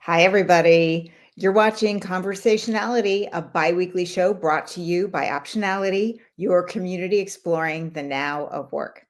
Hi, everybody. You're watching Conversationality, a biweekly show brought to you by Optionality, your community exploring the now of work.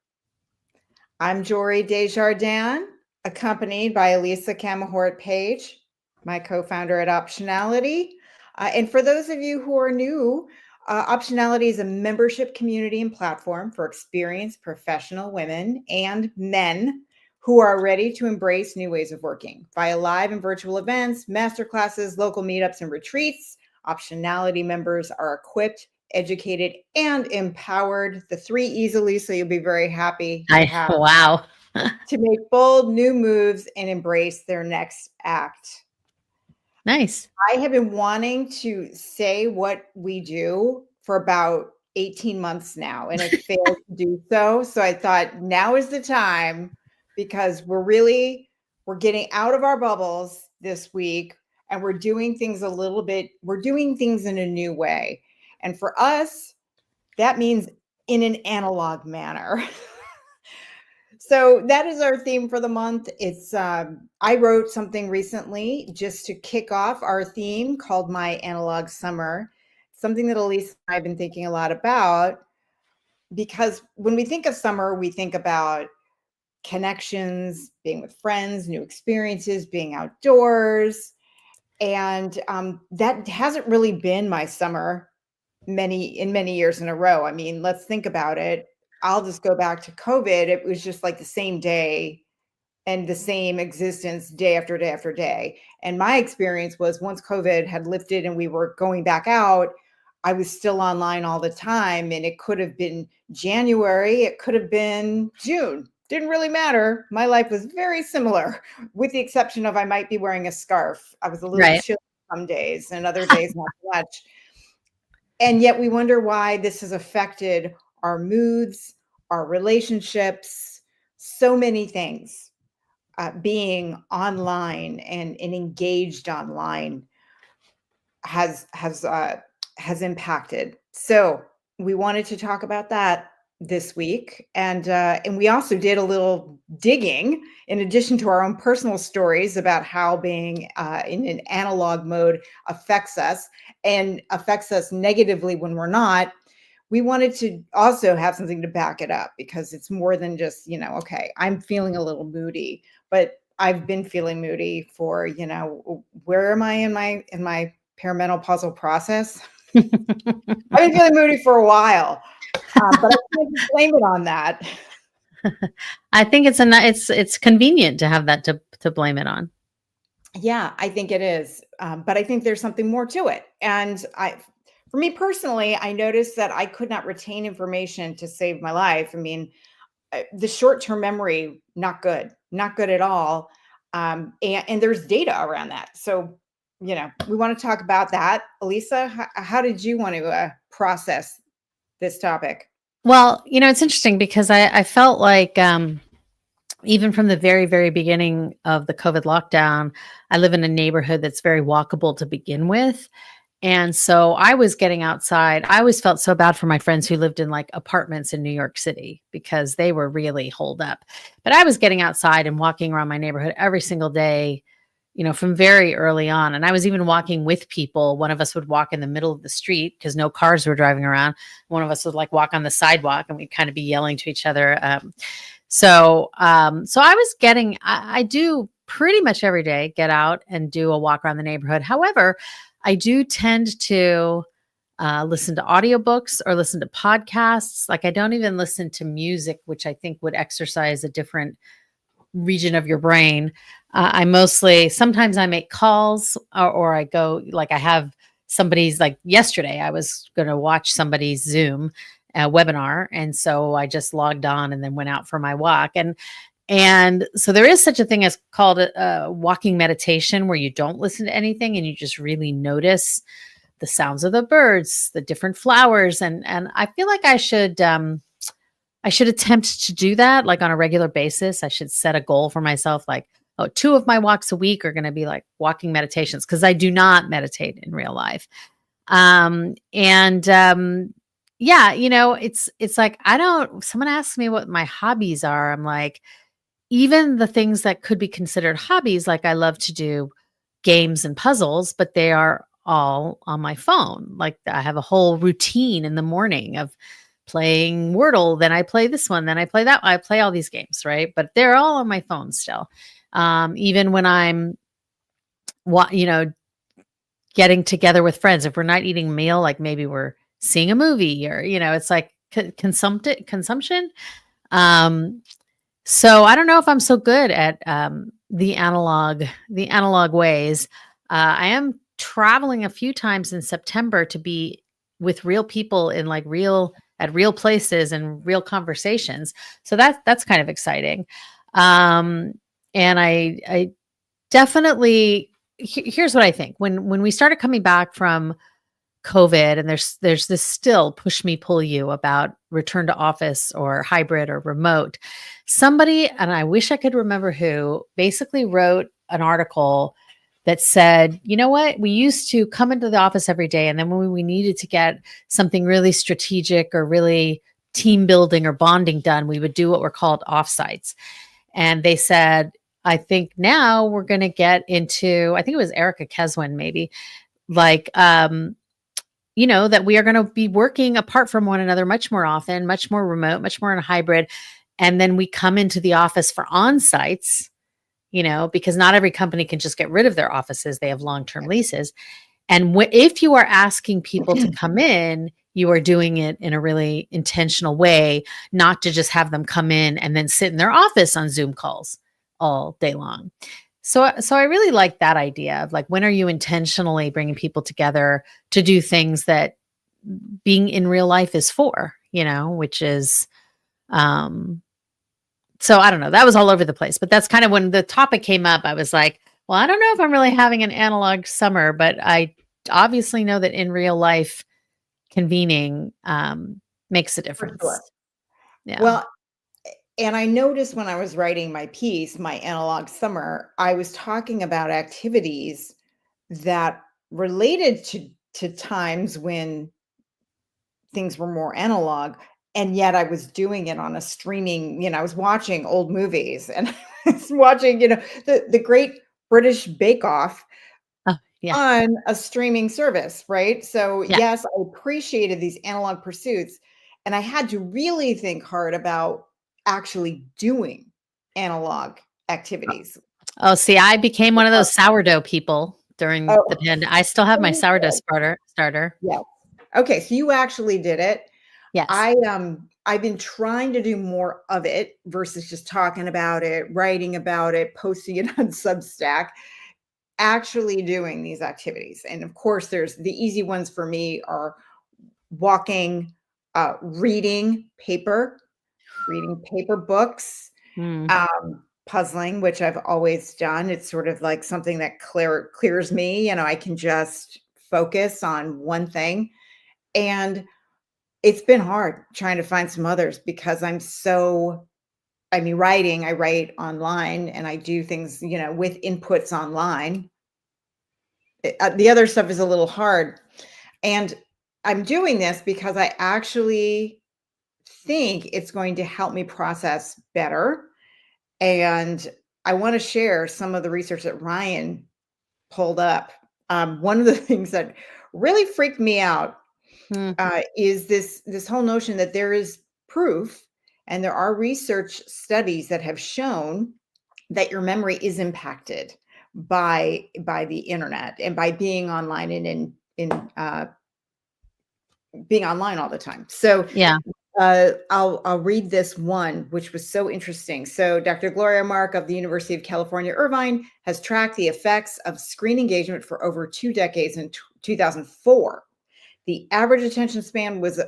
I'm Jory Jardins, accompanied by Elisa Camahort Page, my co-founder at Optionality. And for those of you who are new, Optionality is a membership community and platform for experienced professional women and men who are ready to embrace new ways of working via live and virtual events, masterclasses, local meetups, and retreats. Optionality members are equipped, educated, and empowered. The 3 E's, Elisa, you'll be very happy to have Wow. to make bold new moves and embrace their next act. Nice. I have been wanting to say what we do for about 18 months now, and it failed to do so. So I thought now is the time because we're getting out of our bubbles this week and we're doing things we're doing things in a new way. And for us, that means in an analog manner. So that is our theme for the month. It's I wrote something recently just to kick off our theme called My Analog Summer, something that Elise and I have been thinking a lot about because when we think of summer, we think about connections, being with friends, new experiences, being outdoors. And that hasn't really been my summer many years in a row. I mean, let's think about it. I'll just go back to COVID. It was just like the same day and the same existence day after day after day. And my experience was once COVID had lifted and we were going back out, I was still online all the time. And it could have been January, it could have been June. Didn't really matter. My life was very similar, with the exception of I might be wearing a scarf. I was a little Right. chill some days and other days not much. And yet we wonder why this has affected our moods, our relationships, so many things. Being online and engaged online has has uh, has impacted. So we wanted to talk about that this week, and we also did a little digging in addition to our own personal stories about how being in an analog mode affects us and affects us negatively when we're not. We wanted to also have something to back it up because it's more than just, okay, I'm feeling a little moody, but I've been feeling moody for, where am I in my perimenopausal process? I've been feeling moody for a while, but I can't just blame it on that. I think it's convenient to have that to blame it on. Yeah, I think it is, but I think there's something more to it. And for me personally, I noticed that I could not retain information to save my life. I mean, the short-term memory, not good at all. And there's data around that. So, we want to talk about that. Elisa, how did you want to process this topic? Well, it's interesting because I felt like even from the very, very beginning of the COVID lockdown, I live in a neighborhood that's very walkable to begin with. And so I was getting outside. I always felt so bad for my friends who lived in like apartments in New York City because they were really holed up. But I was getting outside and walking around my neighborhood every single day, from very early on. And I was even walking with people. One of us would walk in the middle of the street because no cars were driving around. One of us would like walk on the sidewalk and we'd kind of be yelling to each other. So I was I do pretty much every day get out and do a walk around the neighborhood. However, I do tend to listen to audiobooks or listen to podcasts. Like I don't even listen to music, which I think would exercise a different region of your brain. Sometimes I make calls or I go, like I have somebody's, like yesterday, I was going to watch somebody's Zoom webinar. And so I just logged on and then went out for my walk. And so there is such a thing as called a walking meditation where you don't listen to anything and you just really notice the sounds of the birds, the different flowers. And I feel like I should attempt to do that like on a regular basis. I should set a goal for myself, like, oh, 2 of my walks a week are going to be like walking meditations because I do not meditate in real life. Yeah, it's like someone asks me what my hobbies are. I'm like, even the things that could be considered hobbies, like I love to do games and puzzles, but they are all on my phone. Like I have a whole routine in the morning of playing Wordle, then I play this one, then I play that. I play all these games, right? But they're all on my phone still. Even when I'm, you know, getting together with friends, if we're not eating a meal, like maybe we're seeing a movie or, you know, it's like consumption. Um, so I don't know if I'm so good at the analog ways. I am traveling a few times in September to be with real people in like real places and real conversations. So that's kind of exciting. Um, and I definitely here's what I think. When we started coming back from COVID, and there's this still push me pull you about return to office or hybrid or remote. Somebody, and I wish I could remember who, basically wrote an article that said, you know what, we used to come into the office every day, and then when we needed to get something really strategic or really team building or bonding done, we would do what were called offsites. And they said, I think now we're going to get into, I think it was Erica Keswin, maybe, like you know, that we are going to be working apart from one another much more often, much more remote, much more in a hybrid. And then we come into the office for on-sites, you know, because not every company can just get rid of their offices. They have long-term leases. And if you are asking people to come in, you are doing it in a really intentional way, not to just have them come in and then sit in their office on Zoom calls all day long. So I really like that idea of like, when are you intentionally bringing people together to do things that being in real life is for, you know, which is, so I don't know, that was all over the place, but that's kind of when the topic came up, I was like, well, I don't know if I'm really having an analog summer, but I obviously know that in real life convening, makes a For sure. difference. Yeah. Well, and I noticed when I was writing my piece, my analog summer, I was talking about activities that related to times when things were more analog, and yet I was doing it on a streaming, I was watching old movies and I was watching, the Great British Bake Off Oh, yeah. on a streaming service, right? So, Yeah. yes, I appreciated these analog pursuits, and I had to really think hard about actually doing analog activities. Oh, see, I became one of those sourdough people during Oh, the I still have my very sourdough good. starter. Yes. Okay, so you actually did it. Yes. I've been trying to do more of it versus just talking about it, writing about it, posting it on Substack, actually doing these activities. And of course, there's the easy ones for me are walking, reading paper books, Mm. puzzling, which I've always done. It's sort of like something that clears me. I can just focus on one thing. And it's been hard trying to find some others because writing, I write online and I do things, with inputs online. The other stuff is a little hard. And I'm doing this because I actually think it's going to help me process better. And I want to share some of the research that Ryan pulled up. One of the things that really freaked me out Mm. is this whole notion that there is proof, and there are research studies that have shown that your memory is impacted by the internet and by being online and in being online all the time. So Yeah. I'll read this one, which was so interesting. So Dr. Gloria Mark of the University of California, Irvine has tracked the effects of screen engagement for over 2 decades. In 2004, the average attention span was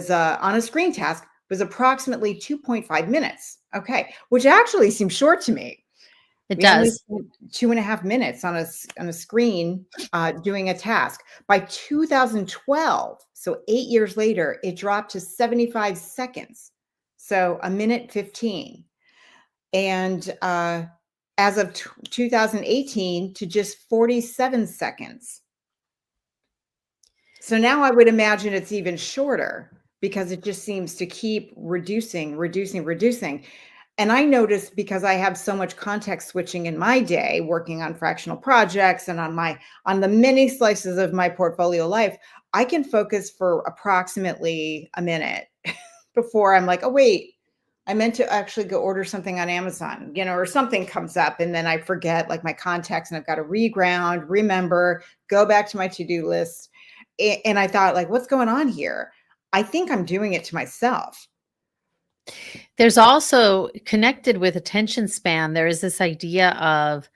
on a screen task was approximately 2.5 minutes. Okay, which actually seems short to me. It We only does. spent 2.5 minutes on a screen doing a task. By 2012, so 8 years later, it dropped to 75 seconds. So a minute 15. And as of 2018 to just 47 seconds. So now I would imagine it's even shorter because it just seems to keep reducing. And I noticed because I have so much context switching in my day, working on fractional projects and on the mini slices of my portfolio life, I can focus for approximately a minute before I'm like, oh wait, I meant to actually go order something on Amazon, or something comes up and then I forget like my context and I've got to reground, remember, go back to my to-do list. And I thought, like, what's going on here? I think I'm doing it to myself. There's also connected with attention span. There is this idea of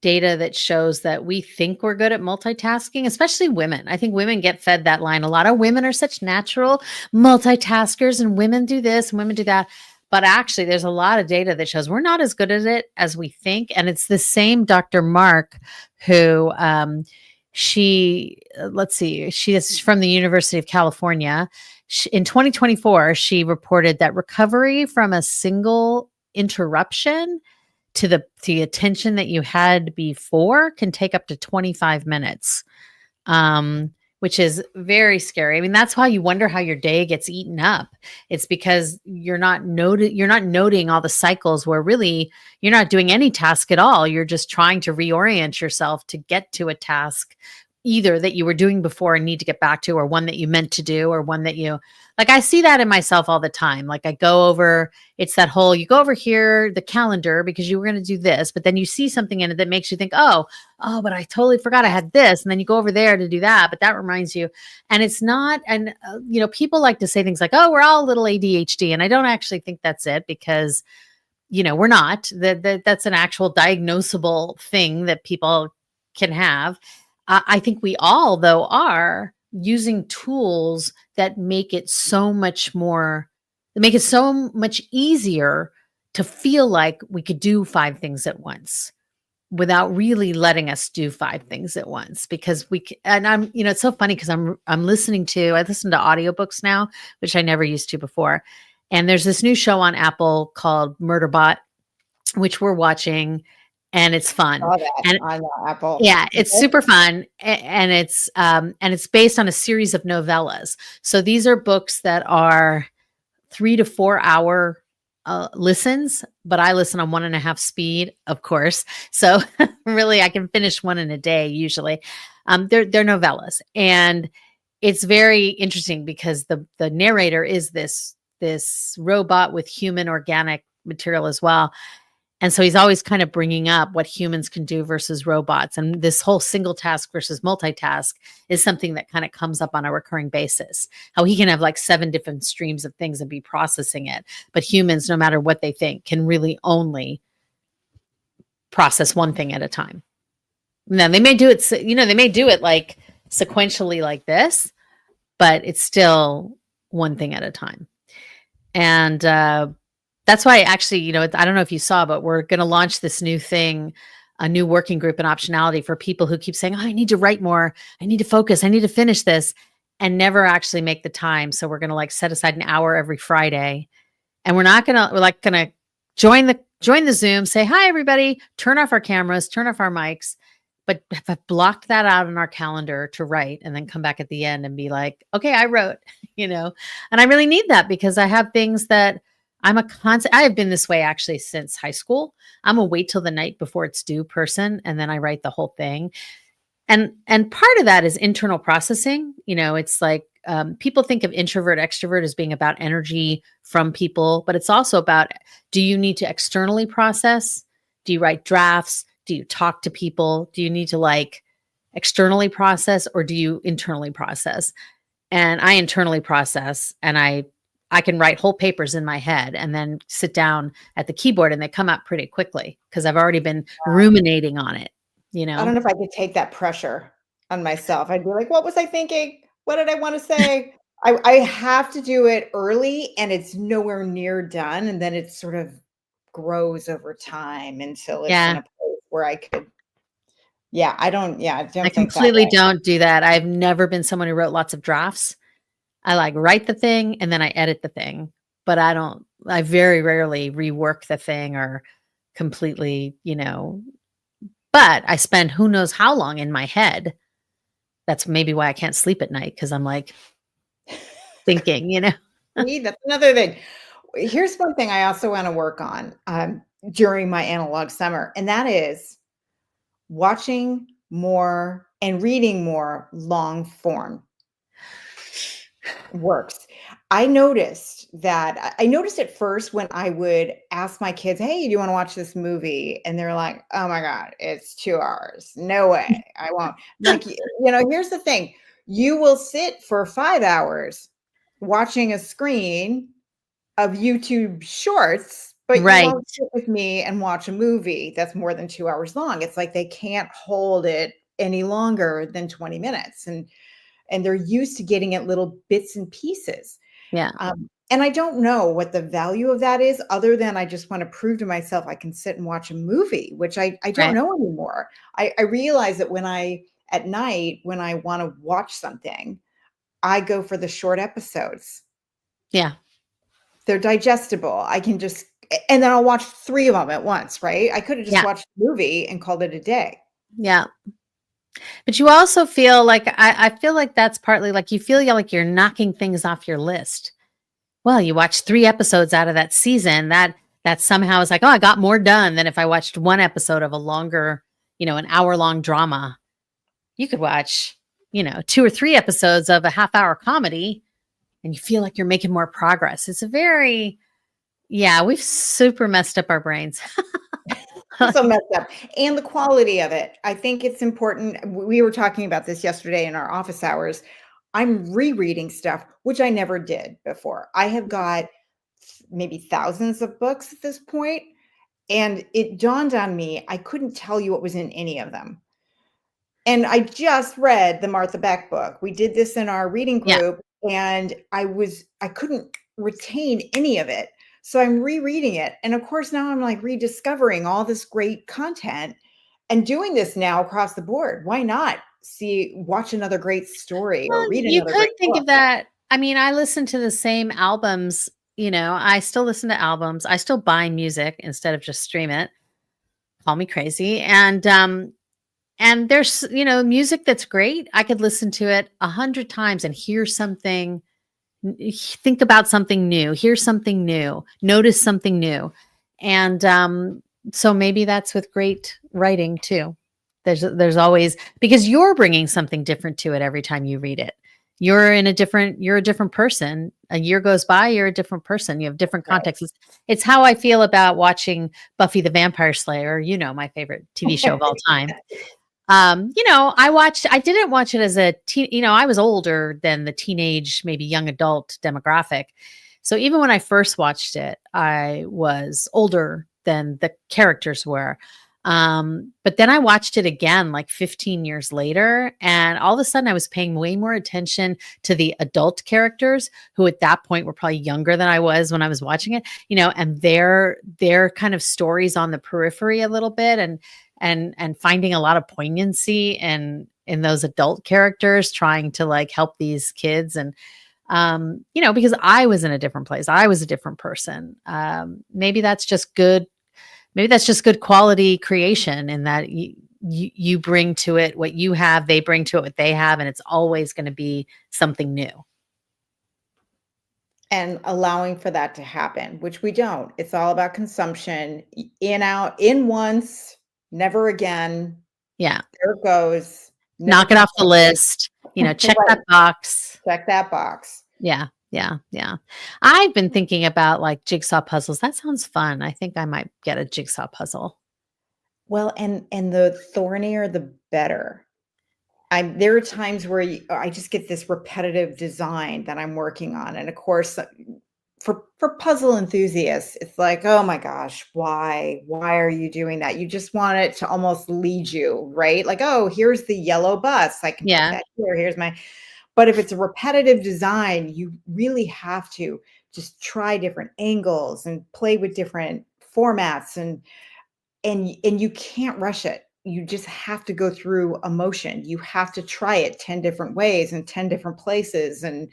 data that shows that we think we're good at multitasking, especially women. I think women get fed that line. A lot of women are such natural multitaskers, and women do this and women do that. But actually, there's a lot of data that shows we're not as good at it as we think. And it's the same Dr. Mark who, let's see, she is from the University of California. In 2024, she reported that recovery from a single interruption to the attention that you had before can take up to 25 minutes, which is very scary. I mean, that's why you wonder how your day gets eaten up. It's because you're not noting all the cycles where really you're not doing any task at all. You're just trying to reorient yourself to get to a task either that you were doing before and need to get back to, or one that you meant to do, or one that you like. I see that in myself all the time. Like I go over, it's that whole, you go over here, the calendar, because you were going to do this, but then you see something in it that makes you think, oh, but I totally forgot I had this. And then you go over there to do that, but that reminds you. And it's not, and people like to say things like, oh, we're all a little ADHD. And I don't actually think that's it, because, we're not. That's an actual diagnosable thing that people can have. I think we all, though, are using tools that make it so much easier to feel like we could do 5 things at once without really letting us do 5 things at once. Because and I'm, it's so funny because I listen to audiobooks now, which I never used to before. And there's this new show on Apple called Murderbot, which we're watching. And it's fun. Saw that And on Apple. yeah, it's super fun. And it's based on a series of novellas. So these are books that are 3 to 4 hour listens, but I listen on 1.5 speed, of course. So really I can finish one in a day usually. They're novellas. And it's very interesting because the narrator is this robot with human organic material as well. And so he's always kind of bringing up what humans can do versus robots. And this whole single task versus multitask is something that kind of comes up on a recurring basis. How he can have like 7 different streams of things and be processing it. But humans, no matter what they think, can really only process one thing at a time. Now they may do it like sequentially like this, but it's still one thing at a time. And, that's why actually, I don't know if you saw, but we're going to launch this new thing, a new working group in Optionality for people who keep saying, oh, I need to write more. I need to focus. I need to finish this, and never actually make the time. So we're going to like set aside an hour every Friday, and we're going to join the Zoom, say, hi, everybody, turn off our cameras, turn off our mics, but have blocked that out in our calendar to write, and then come back at the end and be like, okay, I wrote, and I really need that because I have things that I have been this way actually since high school. I'm a wait till the night before it's due person, and then I write the whole thing. And part of that is internal processing. It's like people think of introvert, extrovert as being about energy from people, but it's also about, do you need to externally process? Do you write drafts? Do you talk to people? Do you need to like externally process, or do you internally process? And I internally process, and I can write whole papers in my head and then sit down at the keyboard, and they come out pretty quickly because I've already been ruminating on it, I don't know if I could take that pressure on myself. I'd be like, what was I thinking? What did I want to say? I have to do it early, and it's nowhere near done. And then it sort of grows over time until it's in a place where I could. I don't I think completely that way. don't do that. I've never been someone who wrote lots of drafts. I like write the thing and then I edit the thing, but I very rarely rework the thing or completely, but I spend who knows how long in my head. That's maybe why I can't sleep at night, because I'm like thinking, See, that's another thing. Here's one thing I also want to work on during my analog summer, and that is watching more and reading more long form works. I noticed that I noticed it first when I would ask my kids, "Hey, do you want to watch this movie?" And they're like, "Oh my God, it's 2 hours. No way. I won't." I'm like, here's the thing. You will sit for 5 hours watching a screen of YouTube shorts, but you Right. won't sit with me and watch a movie that's more than 2 hours long. It's like they can't hold it any longer than 20 minutes. And they're used to getting it little bits and pieces. Yeah. And I don't know what the value of that is other than I just want to prove to myself I can sit and watch a movie, which I don't Right. know anymore. I realize that at night, when I want to watch something, I go for the short episodes. Yeah. They're digestible. I can just, and then I'll watch 3 of them at once, right? I could have just Yeah. watched the movie and called it a day. Yeah. But you also feel like I feel like that's partly like you feel like you're knocking things off your list. Well, you watched 3 episodes out of that season. That somehow is like, oh, I got more done than if I watched one episode of a longer, an hour-long drama. You could watch, 2 or 3 episodes of a half-hour comedy and you feel like you're making more progress. It's a very yeah, we've super messed up our brains. So messed up. And the quality of it. I think it's important. We were talking about this yesterday in our office hours. I'm rereading stuff, which I never did before. I have got maybe thousands of books at this point, and it dawned on me I couldn't tell you what was in any of them. And I just read the Martha Beck book. We did this in our reading Yeah. group, and I couldn't retain any of it. So I'm rereading it. And of course, now I'm like rediscovering all this great content and doing this now across the board. Why not watch another great story or Well, read you another could great think book? of that. I mean, I listen to the same albums, I still listen to albums. I still buy music instead of just stream it. Call me crazy. And there's, music that's great. I could listen to it 100 times and hear something, think about something new, hear something new, notice something new. And so maybe that's with great writing too. There's always because you're bringing something different to it every time you read it. You're a different person. A year goes by, you're a different person. You have different Right. contexts. It's how I feel about watching Buffy the Vampire Slayer, my favorite TV show of all time. I didn't watch it as a teen, I was older than the teenage, maybe young adult demographic. So even when I first watched it, I was older than the characters were. But then I watched it again like 15 years later, and all of a sudden I was paying way more attention to the adult characters who at that point were probably younger than I was when I was watching it, and their kind of stories on the periphery a little bit and finding a lot of poignancy in those adult characters trying to like help these kids and because I was in a different place. I was a different person. Maybe that's just good quality creation in that you bring to it what you have, they bring to it what they have, and it's always going to be something new. And allowing for that to happen, which we don't. It's all about consumption, in, out, in once, never again. Yeah. There it goes. Never Knock it comes off the list, check right. that box. Check that box. Yeah. Yeah. Yeah. I've been thinking about like jigsaw puzzles. That sounds fun. I think I might get a jigsaw puzzle. Well, and the thornier, the better. There are times where I just get this repetitive design that I'm working on, and of course, for puzzle enthusiasts, it's like, oh my gosh, why? Why are you doing that? You just want it to almost lead you, right? Like, oh, here's the yellow bus. I can put Yeah. that here. Here's my. But if it's a repetitive design, you really have to just try different angles and play with different formats and you can't rush it. You just have to go through emotion. You have to try it 10 different ways and 10 different places and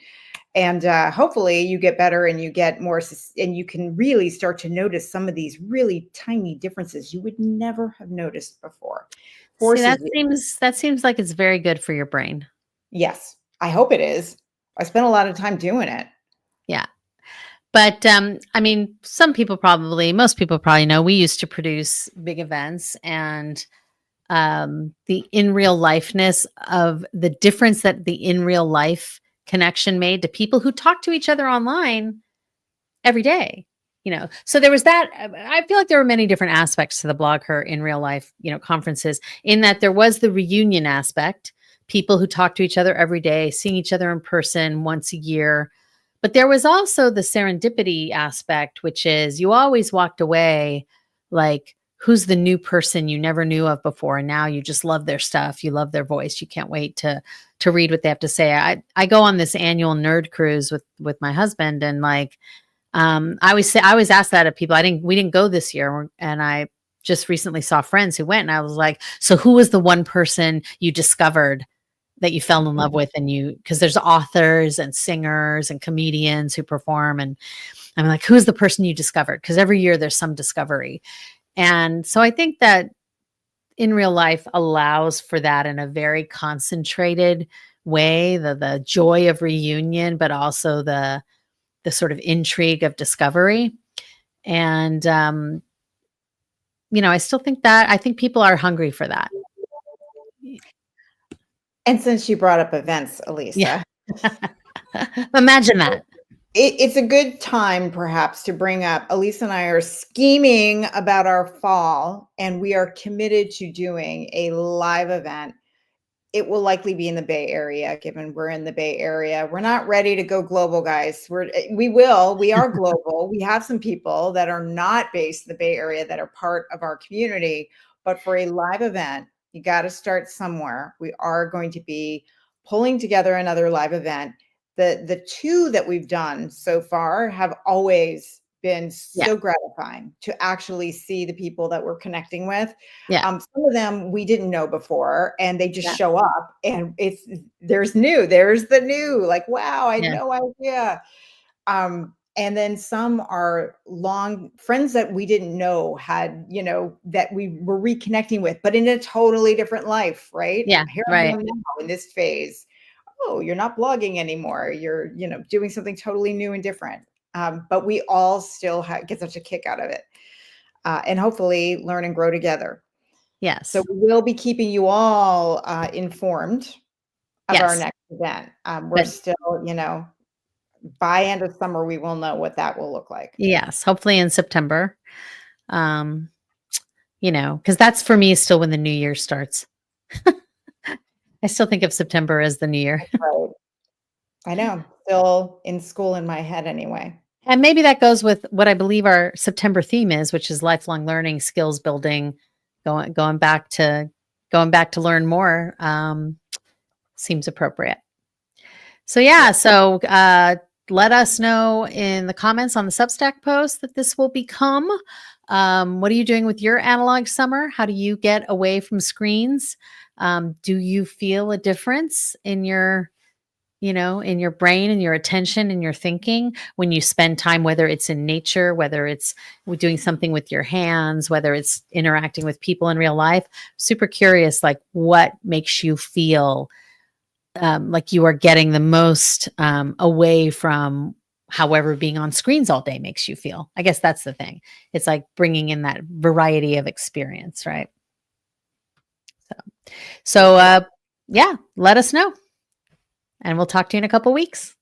hopefully you get better and you get more and you can really start to notice some of these really tiny differences you would never have noticed before. See, Forces that you. seems like it's very good for your brain. Yes, I hope it is. I spent a lot of time doing it. Yeah. But I mean, most people probably know we used to produce big events, and the in real lifeness of the difference that the in real life connection made to people who talk to each other online every day. So there was that. I feel like there were many different aspects to the blog her in real life, conferences, in that there was the reunion aspect, people who talk to each other every day, seeing each other in person once a year. But there was also the serendipity aspect, which is you always walked away like, who's the new person you never knew of before, and now you just love their stuff, you love their voice, you can't wait to read what they have to say. I go on this annual nerd cruise with my husband, and like, I always ask that of people. We didn't go this year, and I just recently saw friends who went, and I was like, so who was the one person you discovered that you fell in love with? And because there's authors and singers and comedians who perform, and I'm like, who's the person you discovered? Because every year there's some discovery. And so I think that in real life allows for that in a very concentrated way, the joy of reunion, but also the sort of intrigue of discovery. And I still think I think people are hungry for that. And since you brought up events, Yeah. Elisa, Imagine that. it's a good time perhaps to bring up, Elisa and I are scheming about our fall, and we are committed to doing a live event. It will likely be in the Bay Area, given we're in the Bay Area. We're not ready to go global, guys. We are global. We have some people that are not based in the Bay Area that are part of our community, but for a live event, you got to start somewhere. We are going to be pulling together another live event. The two that we've done so far have always been Yeah. so gratifying to actually see the people that we're connecting with. Yeah. Some of them we didn't know before, and they just Yeah. show up, and there's the new, like, wow, I had Yeah. no idea. And then some are long friends that we didn't know that we were reconnecting with, but in a totally different life, right? Yeah. Here I Right. am now in this phase. Oh, you're not blogging anymore. You're, doing something totally new and different. But we all still get such a kick out of it. And hopefully learn and grow together. So Yes. we will be keeping you all informed of our Yes. next event. We're But still, by end of summer, we will know what that will look like. yes, hopefully in September. Um, because that's for me still when the new year starts. I still think of September as the new year. Right. I know. Still in school in my head anyway. And maybe that goes with what I believe our September theme is, which is lifelong learning, skills building, going back to learn more. Seems appropriate. So yeah, so let us know in the comments on the Substack post that this will become. What are you doing with your analog summer? How do you get away from screens? Do you feel a difference in your in your brain and your attention and your thinking when you spend time, whether it's in nature, whether it's doing something with your hands, whether it's interacting with people in real life? Super curious, like what makes you feel like you are getting the most away from however being on screens all day makes you feel. I guess that's the thing. It's like bringing in that variety of experience, right? So yeah, let us know. And we'll talk to you in a couple weeks.